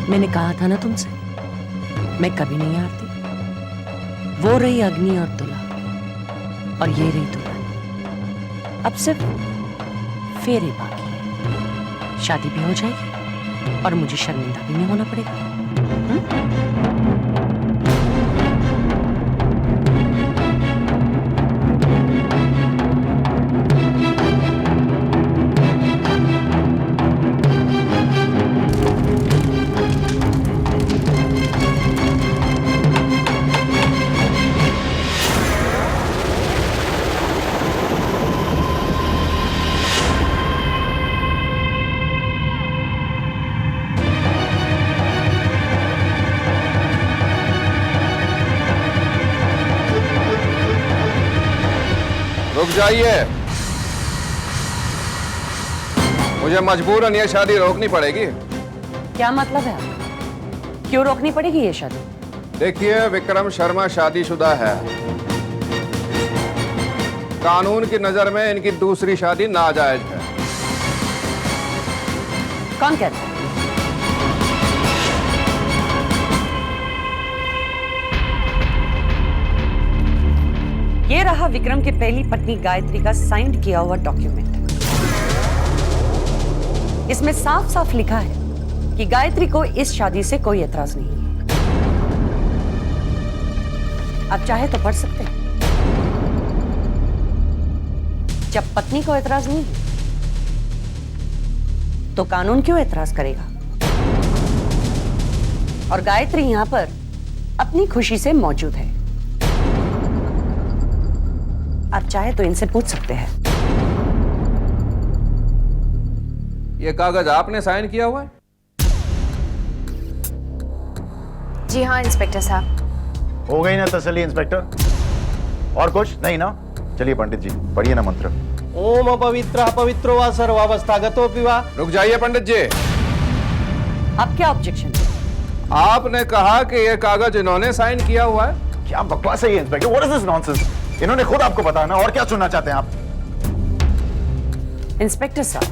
मैंने कहा था ना तुमसे, मैं कभी नहीं हारती। वो रही अग्नि और तुला, और ये रही दुल्हन। अब सिर्फ फेरे बाकी है, शादी भी हो जाएगी और मुझे शर्मिंदा भी नहीं होना पड़ेगा। रुक जाइए, मुझे मजबूरन ये शादी रोकनी पड़ेगी। क्या मतलब है आपका? क्यों रोकनी पड़ेगी ये शादी? देखिए, विक्रम शर्मा शादीशुदा है। कानून की नजर में इनकी दूसरी शादी नाजायज है। कौन कहता है? ये रहा विक्रम की पहली पत्नी गायत्री का साइंड किया हुआ डॉक्यूमेंट। इसमें साफ साफ लिखा है कि गायत्री को इस शादी से कोई एतराज नहीं है। आप चाहे तो पढ़ सकते हैं। जब पत्नी को एतराज नहीं है तो कानून क्यों एतराज करेगा? और गायत्री यहां पर अपनी खुशी से मौजूद है। आप चाहे तो इनसे पूछ सकते हैं। ये कागज आपने साइन किया हुआ है? जी हाँ इंस्पेक्टर साहब। हो गई ना तसल्ली इंस्पेक्टर? और कुछ नहीं ना? चलिए पंडित जी, पढ़िए ना मंत्र। ओम अपवित्रः पवित्रो वा सर्वावस्थागतोऽपि वा। रुक जाइए पंडित जी। अब क्या ऑब्जेक्शन है? आपने कहा कि ये कागज इन्होंने साइन किया हुआ है। क्या बकवास है ये inspector? What is this nonsense? इन्होंने खुद आपको बताया ना, और क्या सुनना चाहते हैं आप? इंस्पेक्टर साहब,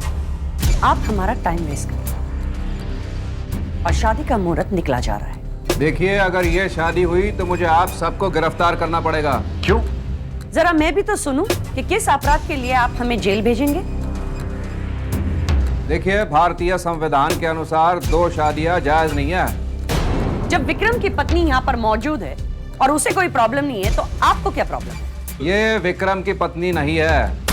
आप हमारा टाइम वेस्ट कर रहे हैं और शादी का मुहूर्त निकला जा रहा है। देखिए, अगर ये शादी हुई तो मुझे आप सबको गिरफ्तार करना पड़ेगा। क्यों? जरा मैं भी तो सुनूं कि किस अपराध के लिए आप हमें जेल भेजेंगे। देखिए, भारतीय संविधान के अनुसार 2 शादियां जायज नहीं है। जब विक्रम की पत्नी यहाँ पर मौजूद है और उसे कोई प्रॉब्लम नहीं है, तो आपको क्या प्रॉब्लम है? ये विक्रम की पत्नी नहीं है।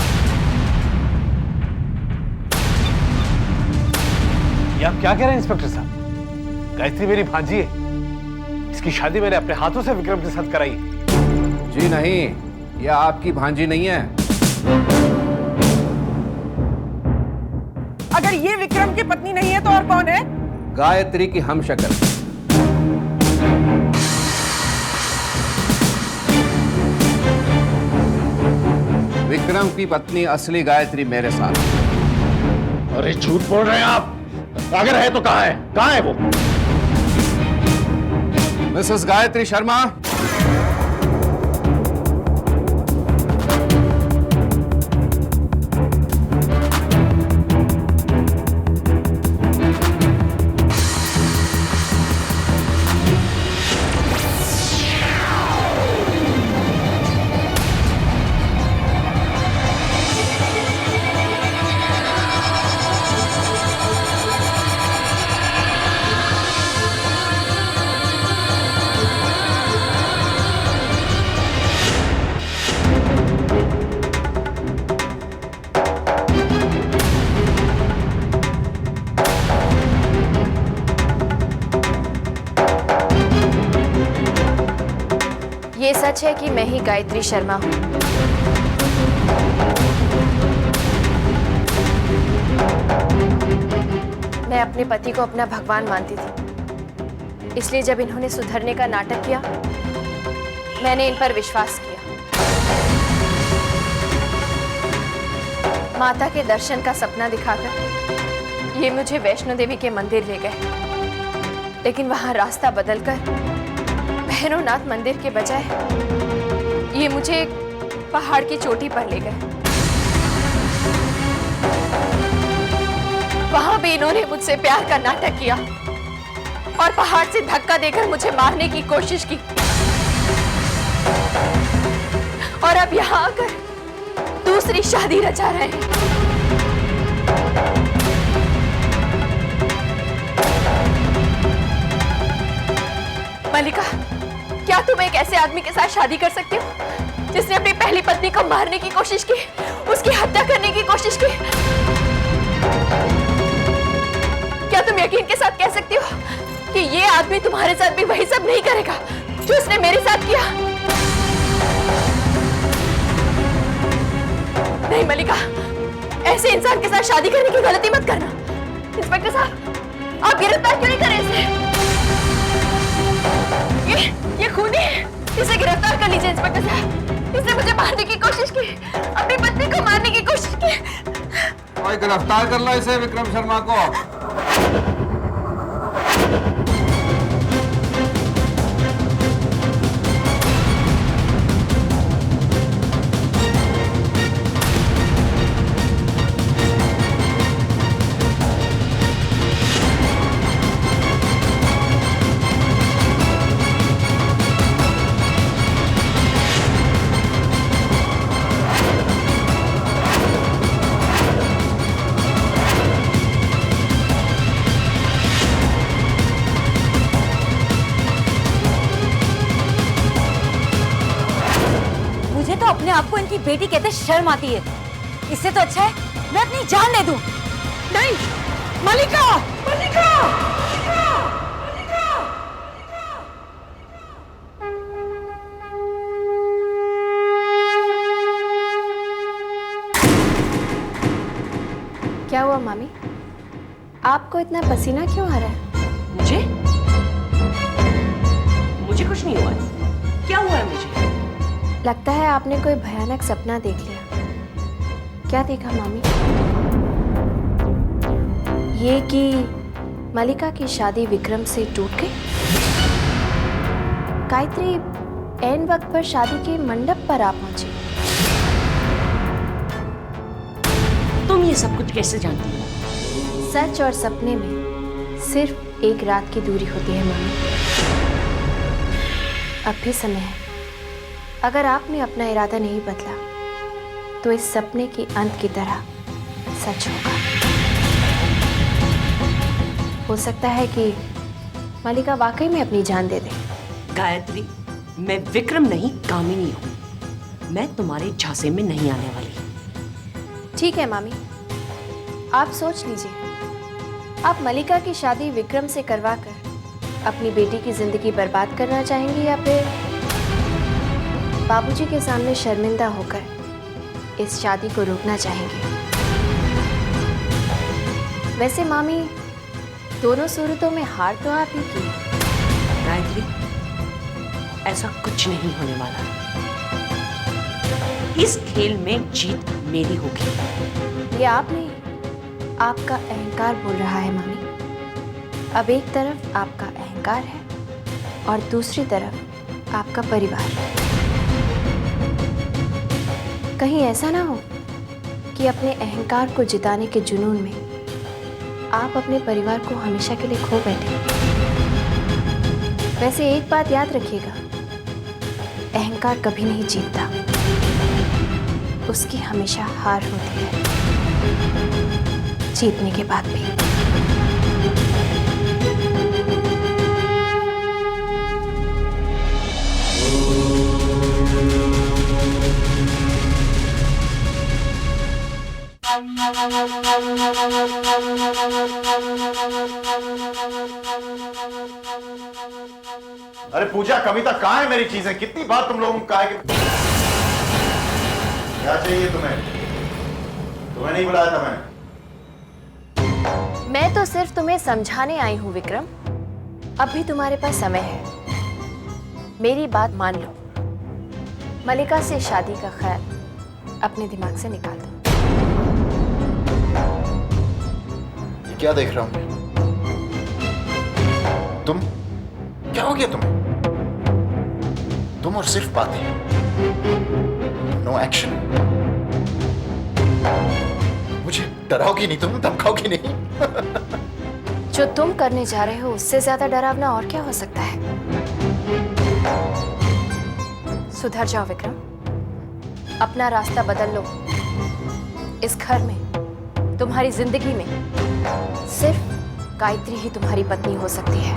ये आप क्या कह रहे हैं इंस्पेक्टर साहब? गायत्री मेरी भांजी है। इसकी शादी मैंने अपने हाथों से विक्रम के साथ कराई। जी नहीं, ये आपकी भांजी नहीं है। अगर ये विक्रम की पत्नी नहीं है तो और कौन है? गायत्री की हमशक्ल। विक्रम की पत्नी असली गायत्री मेरे साथ। अरे झूठ बोल रहे हैं आप। अगर है तो कहाँ है? कहाँ है वो? मिसेस गायत्री शर्मा, ये सच है कि मैं ही गायत्री शर्मा हूँ। मैं अपने पति को अपना भगवान मानती थी, इसलिए जब इन्होंने सुधरने का नाटक किया, मैंने इन पर विश्वास किया। माता के दर्शन का सपना दिखाकर ये मुझे वैष्णो देवी के मंदिर ले गए, लेकिन वहां रास्ता बदलकर भैरवनाथ मंदिर के बजाय ये मुझे एक पहाड़ की चोटी पर ले गए। वहां भी इन्होंने मुझसे प्यार का नाटक किया, और पहाड़ से धक्का देकर मुझे मारने की कोशिश की, और अब यहाँ आकर दूसरी शादी रचा रहे हैं। मलिका, क्या तुम एक ऐसे आदमी के साथ शादी कर सकती हो जिसने अपनी पहली पत्नी को मारने की कोशिश की, उसकी हत्या करने की कोशिश की? क्या तुम यकीन के साथ कह सकती हो कि ये आदमी तुम्हारे साथ भी वही सब नहीं करेगा जो उसने मेरे साथ किया? नहीं मलिका, ऐसे इंसान के साथ शादी करने की गलती मत करना। इंस्पेक्टर साहब, आप गिरफ्तार क्यों नहीं करें इसे? ये खूनी है, इसे गिरफ्तार कर लीजिए इंस्पेक्टर साहब। इसने मुझे मारने की कोशिश की, अपनी पत्नी को मारने की कोशिश की। और गिरफ्तार कर लो इसे, विक्रम शर्मा को। अपने आप को इनकी बेटी कहते शर्म आती है। इससे तो अच्छा है मैं अपनी जान दे दूं। नहीं मलिका, मलिका, क्या हुआ मामी? आपको इतना पसीना क्यों आ रहा है? मुझे कुछ नहीं हुआ है। क्या हुआ है मुझे? लगता है आपने कोई भयानक सपना देख लिया। क्या देखा मामी? ये कि मलिका की शादी विक्रम से टूट गई? गायत्री ऐन वक्त पर शादी के मंडप पर आ पहुंची। तुम ये सब कुछ कैसे जानती हो? सच और सपने में सिर्फ एक रात की दूरी होती है मामी। अब भी समय है। अगर आपने अपना इरादा नहीं बदला तो इस सपने की अंत की तरह सच होगा। हो सकता है कि मलिका वाकई में अपनी जान दे दे। गायत्री, मैं विक्रम नहीं कामिनी हूँ। मैं तुम्हारे झांसे में नहीं आने वाली। ठीक है मामी, आप सोच लीजिए। आप मलिका की शादी विक्रम से करवाकर अपनी बेटी की जिंदगी बर्बाद करना चाहेंगी या फिर बाबूजी के सामने शर्मिंदा होकर इस शादी को रोकना चाहेंगे? वैसे मामी, दोनों सूरतों में हार तो आप ही की। गायत्री, ऐसा कुछ नहीं होने वाला। इस खेल में जीत मेरी होगी। ये आप नहीं, आपका अहंकार बोल रहा है मामी। अब एक तरफ आपका अहंकार है और दूसरी तरफ आपका परिवार। कहीं ऐसा ना हो कि अपने अहंकार को जिताने के जुनून में आप अपने परिवार को हमेशा के लिए खो बैठे। वैसे एक बात याद रखिएगा, अहंकार कभी नहीं जीतता, उसकी हमेशा हार होती है, जीतने के बाद भी। अरे पूजा, कविता, कहाँ है मेरी चीजें? कितनी बार तुम लोगों को कहा है कि क्या चाहिए तुम्हें? तुम्हें नहीं बुलाया था मैंने। मैं तो सिर्फ तुम्हें समझाने आई हूं विक्रम। अब भी तुम्हारे पास समय है। मेरी बात मान लो। मलिका से शादी का ख्याल अपने दिमाग से निकाल दो। ये क्या देख रहा हूं? तुम क्या हो गया तुम्हें? तुम और सिर्फ बातें, नो एक्शन। मुझे डराओगी नहीं तुम, धमकाओगी नहीं। जो तुम करने जा रहे हो उससे ज्यादा डरावना और क्या हो सकता है? सुधर जाओ विक्रम, अपना रास्ता बदल लो। इस घर में, तुम्हारी जिंदगी में सिर्फ गायत्री ही तुम्हारी पत्नी हो सकती है।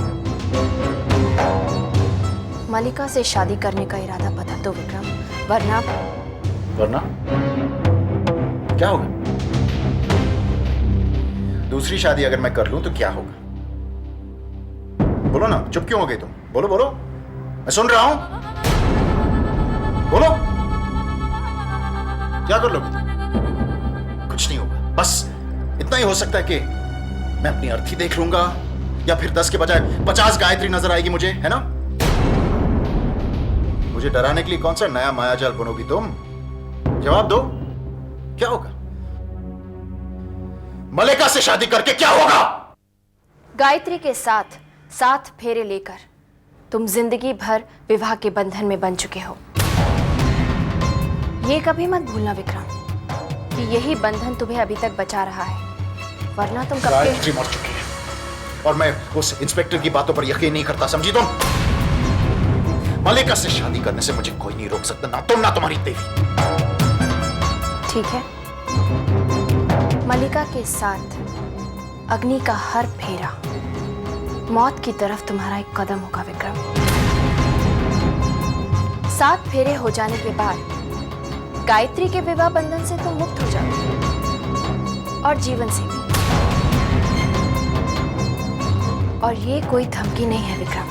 मलिका से शादी करने का इरादा बदल दो विक्रम, वरना क्या होगा? दूसरी शादी अगर मैं कर लूं तो क्या होगा? बोलो ना, चुप क्यों हो गई तुम? बोलो बोलो, मैं सुन रहा हूं। बोलो, क्या कर लोगे तुम? कुछ नहीं होगा, बस इतना ही हो सकता है कि मैं अपनी अर्थी देख लूंगा, या फिर 10 के बजाय 50 गायत्री नजर आएगी मुझे, है ना? मुझे डराने के लिए कौन सा नया मायाजाल बनोगी तुम? जवाब दो, क्या होगा? मलिका से शादी करके क्या होगा? गायत्री के साथ 7 फेरे लेकर तुम जिंदगी भर विवाह के बंधन में बन चुके हो। ये कभी मत भूलना विक्रम कि यही बंधन तुम्हें अभी तक बचा रहा है, वरना तुम कब गायत्री मर चुकी है और मैं उस इंस्पेक्टर की बातों पर यकीन नहीं करता, समझी तुम? मलिका से शादी करने से मुझे कोई नहीं रोक सकता, ना तुम ना तुम्हारी देवी। ठीक है, मलिका के साथ अग्नि का हर फेरा मौत की तरफ तुम्हारा एक कदम होगा विक्रम। 7 फेरे हो जाने के बाद गायत्री के विवाह बंधन से तुम मुक्त हो जाओ, और जीवन से भी। और ये कोई धमकी नहीं है विक्रम,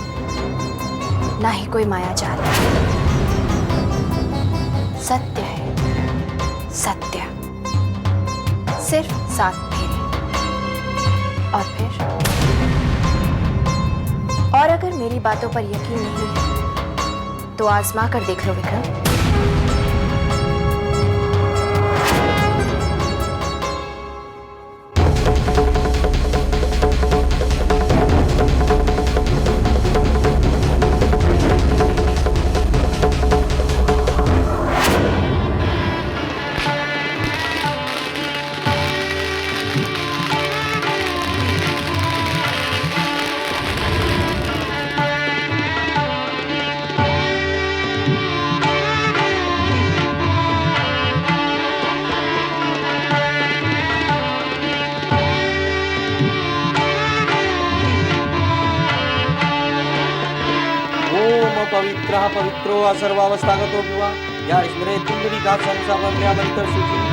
ना ही कोई मायाजाल। सत्य है, सत्य। सिर्फ 7 फेरे, और फिर और अगर मेरी बातों पर यकीन नहीं है तो आजमा कर देख लो विक्रम। पवित्रः पवित्रो असर्वावस्थागतो विवा या स्मरे तुंडलिका संसामन्यामन्तरसूची।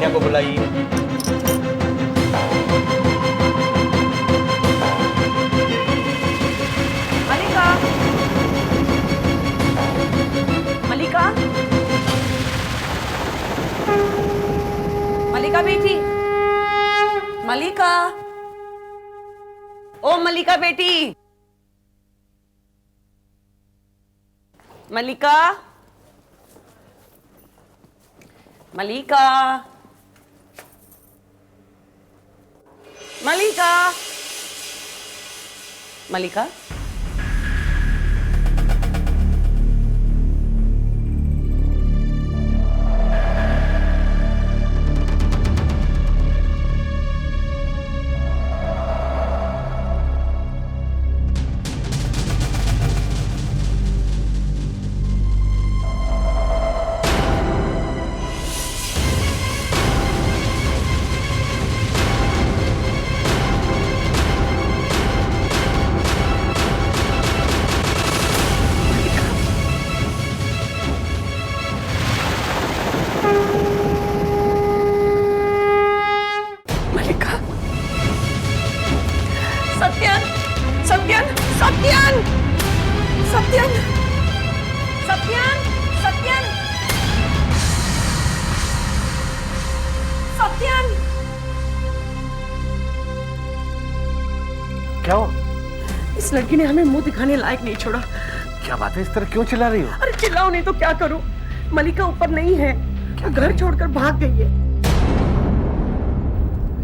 को बुलाइए। मलिका, मलिका, मलिका बेटी, मलिका, ओ मलिका बेटी, मलिका, मलिका, मलिका, मलिका, इस लड़की ने हमें मुंह दिखाने लायक नहीं छोड़ा। क्या बात है, इस तरह क्यों चिल्ला रही हो? अरे चिल्लाओ नहीं तो क्या करूं? मलिका ऊपर नहीं है, घर छोड़कर भाग गई है।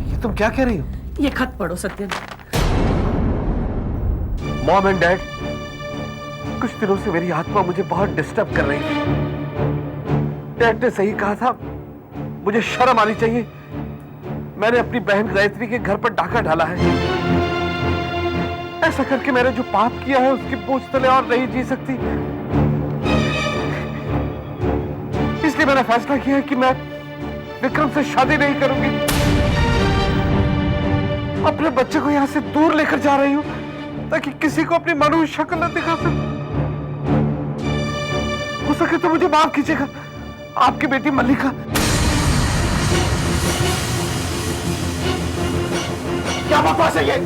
ये तुम क्या कह रही हो? ये खत पढ़ो सत्यन। मॉम एंड डैड, कुछ दिनों से मेरी आत्मा मुझे बहुत डिस्टर्ब कर रही है। डैड ने सही कहा था, मुझे शर्म आनी चाहिए। मैंने अपनी बहन गायत्री के घर पर डाका डाला है। ऐसा करके मैंने जो पाप किया है उसकी बोझ तले और नहीं जी सकती। इसलिए मैंने फैसला किया है कि मैं विक्रम से शादी नहीं करूंगी। अपने बच्चे को यहां से दूर लेकर जा रही हूं ताकि किसी को अपनी मानवीय शक्ल न दिखा सकूं। हो सके तो मुझे माफ कीजिएगा, आपकी बेटी मल्लिका। क्या बकवास है ये?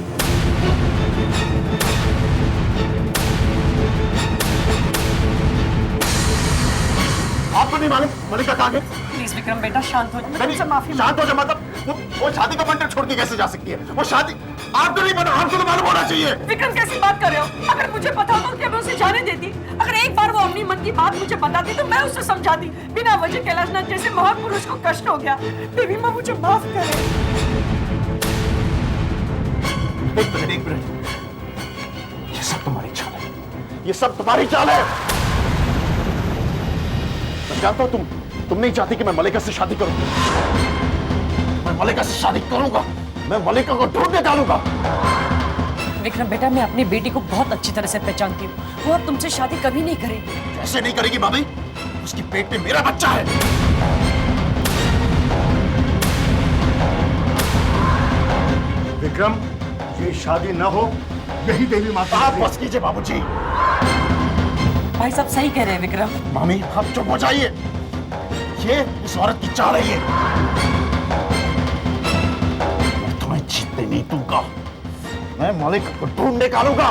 आपको नहीं मालूम मलिका कहाँ गई? प्लीज विक्रम बेटा शांत हो जाओ। मैं तुमसे माफी शांत हो जाओ। मतलब वो शादी का बंटन छोड़ के कैसे जा सकती है? वो शादी आपको नहीं पता, आपको तो मालूम होना चाहिए। विक्रम कैसी बात कर रहे हो? अगर मुझे पता होता तो क्या मैं उसे जाने देती? अगर एक बार वो अपनी मन की बात मुझे बताती तो मैं उसे समझाती। बिना वजह कैलाशनाथ जैसे महापुरुष को कष्ट हो गया। देवी माँ मुझे माफ करे। एक मिनट। ये सब तुम्हारी चाल है, ये सब तुम्हारी चाल है। मैं जानता हूं तुम नहीं चाहती कि मैं मलिका से शादी करूं। मैं मलिका से शादी करूंगा, मैं मलिका को ढूंढ निकालूंगा। विक्रम बेटा, मैं अपनी बेटी को बहुत अच्छी तरह से पहचानती हूँ। वो अब तुमसे शादी कभी नहीं करेगी। कैसे नहीं करेगी मामी? उसकी पेट में मेरा बच्चा है। विक्रम, ये शादी न हो, यही देवी माता। आप बस कीजिए बाबूजी। भाई साहब सही कह रहे हैं विक्रम। मामी आप चुप हो जाइए। ये उस औरत की चाल है। ये मैं तुम्हें जीतने नहीं दूंगा। मैं मलिक को ढूंढ निकालूंगा।